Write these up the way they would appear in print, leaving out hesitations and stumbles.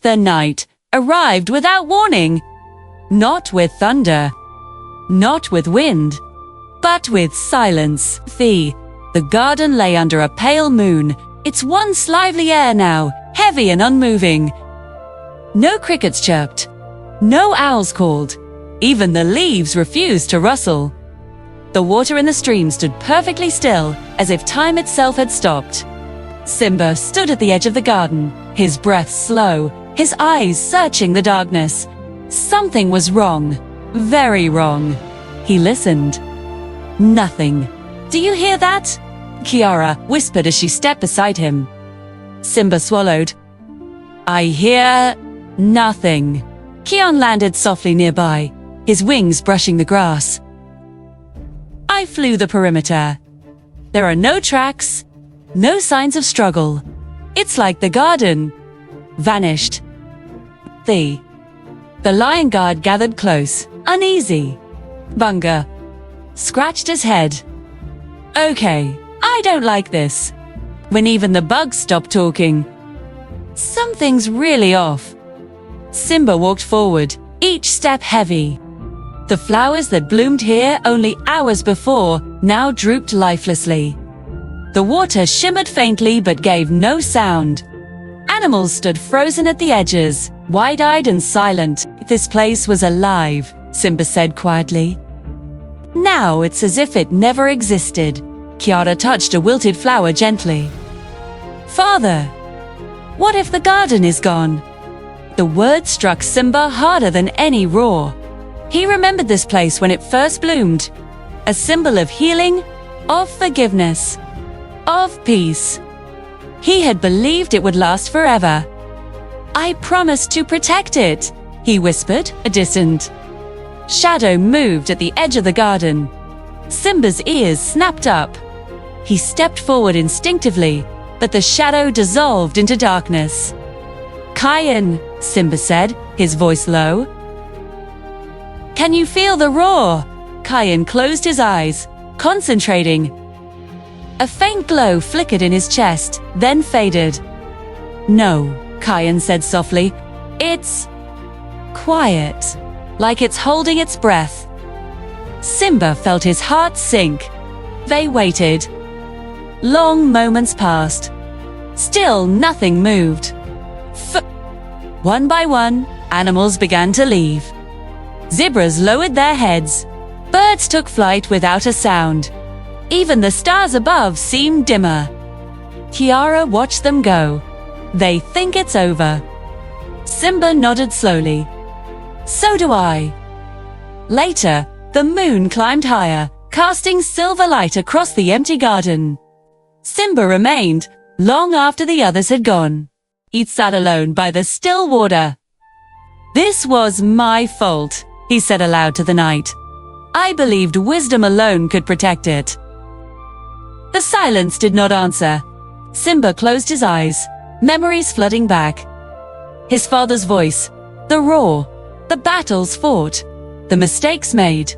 The night arrived without warning. Not with thunder, not with wind, but with silence. The garden lay under a pale moon, its once lively air now heavy and unmoving. No crickets chirped, no owls called, even the leaves refused to rustle. The water in the stream stood perfectly still, as if time itself had stopped. Simba stood at the edge of the garden, his breath slow, his eyes searching the darkness. Something was wrong, very wrong. He listened. Nothing. "Do you hear that?" Kiara whispered as she stepped beside him. Simba swallowed. "I hear nothing." Kion landed softly nearby, his wings brushing the grass. I flew the perimeter. There are no tracks, no signs of struggle. It's like the garden vanished. The lion guard gathered close, uneasy. Bunga scratched his head. "Okay, I don't like this." When even the bugs stopped talking. Something's really off. Simba walked forward, each step heavy. The flowers that bloomed here only hours before now drooped lifelessly. The water shimmered faintly but gave no sound. Animals stood frozen at the edges, wide-eyed and silent. "This place was alive," Simba said quietly. "Now it's as if it never existed." Kiara touched a wilted flower gently. "Father, what if the garden is gone?" The word struck Simba harder than any roar. He remembered this place when it first bloomed, a symbol of healing, of forgiveness, of peace. He had believed it would last forever. "I promised to protect it," he whispered, a distant shadow moved at the edge of the garden. Simba's ears snapped up. He stepped forward instinctively, but the shadow dissolved into darkness. "Kayan," Simba said, his voice low. "Can you feel the roar?" Kayan closed his eyes, concentrating. A faint glow flickered in his chest, then faded. "No," Kayan said softly. "It's quiet, like it's holding its breath." Simba felt his heart sink. They waited. Long moments passed. Still nothing moved. One by one, animals began to leave. Zebras lowered their heads. Birds took flight without a sound. Even the stars above seemed dimmer. Kiara watched them go. "They think it's over." Simba nodded slowly. "So do I." Later, the moon climbed higher, casting silver light across the empty garden. Simba remained, long after the others had gone. He sat alone by the still water. "This was my fault," he said aloud to the night. "I believed wisdom alone could protect it." The silence did not answer. Simba closed his eyes, memories flooding back. His father's voice, the roar, the battles fought, the mistakes made,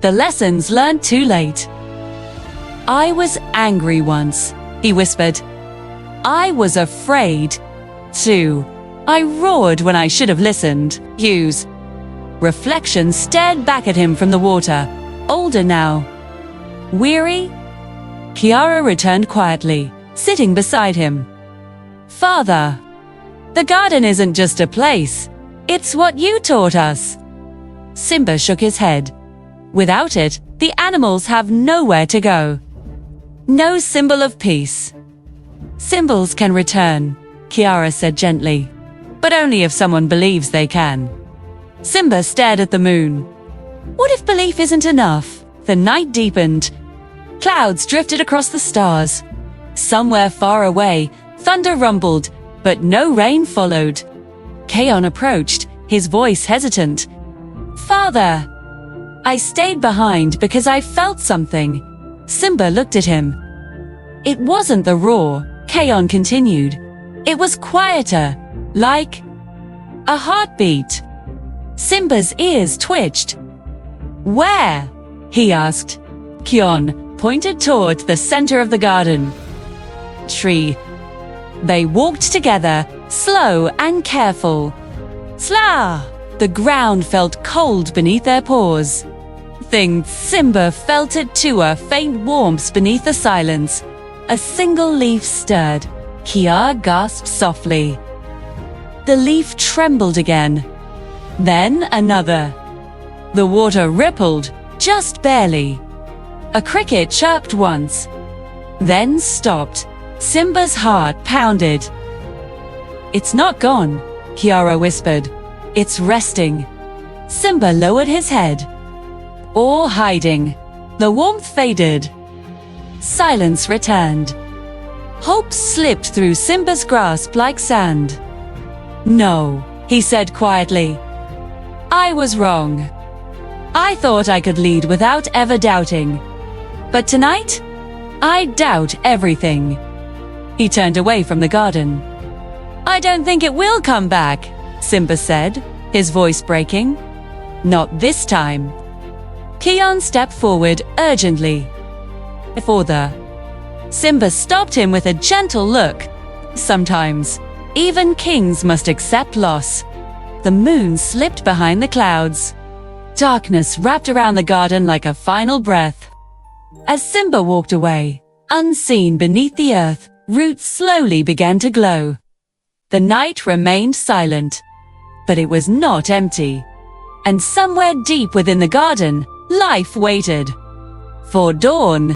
the lessons learned too late. "I was angry once," he whispered. "I was afraid, too. I roared when I should have listened." Hughes. Reflection stared back at him from the water, older now. Weary? Kiara returned quietly, sitting beside him. "Father, the garden isn't just a place. It's what you taught us." Simba shook his head. "Without it, the animals have nowhere to go. No symbol of peace." "Symbols can return," Kiara said gently, "but only if someone believes they can." Simba stared at the moon. What if belief isn't enough? The night deepened. Clouds drifted across the stars. Somewhere far away, thunder rumbled, but no rain followed. Kaon approached, his voice hesitant. "Father!" "I stayed behind because I felt something." Simba looked at him. "It wasn't the roar," Kaon continued. "It was quieter, like a heartbeat." Simba's ears twitched. "Where?" he asked. Kion pointed toward the center of the garden. "Tree." They walked together, slow and careful. Sla! The ground felt cold beneath their paws. Simba felt it too, a faint warmth beneath the silence. A single leaf stirred. Kia gasped softly. The leaf trembled again. Then another. The water rippled, just barely. A cricket chirped once, then stopped. Simba's heart pounded. "It's not gone," Kiara whispered. "It's resting." Simba lowered his head. All hiding. The warmth faded. Silence returned. Hope slipped through Simba's grasp like sand. "No," he said quietly. "I was wrong. I thought I could lead without ever doubting. But tonight, I doubt everything." He turned away from the garden. "I don't think it will come back," Simba said, his voice breaking. "Not this time." Kian stepped forward urgently. "Father." Simba stopped him with a gentle look. "Sometimes, even kings must accept loss." The moon slipped behind the clouds. Darkness wrapped around the garden like a final breath. As Simba walked away, unseen beneath the earth, roots slowly began to glow. The night remained silent, but it was not empty. And somewhere deep within the garden, life waited for dawn.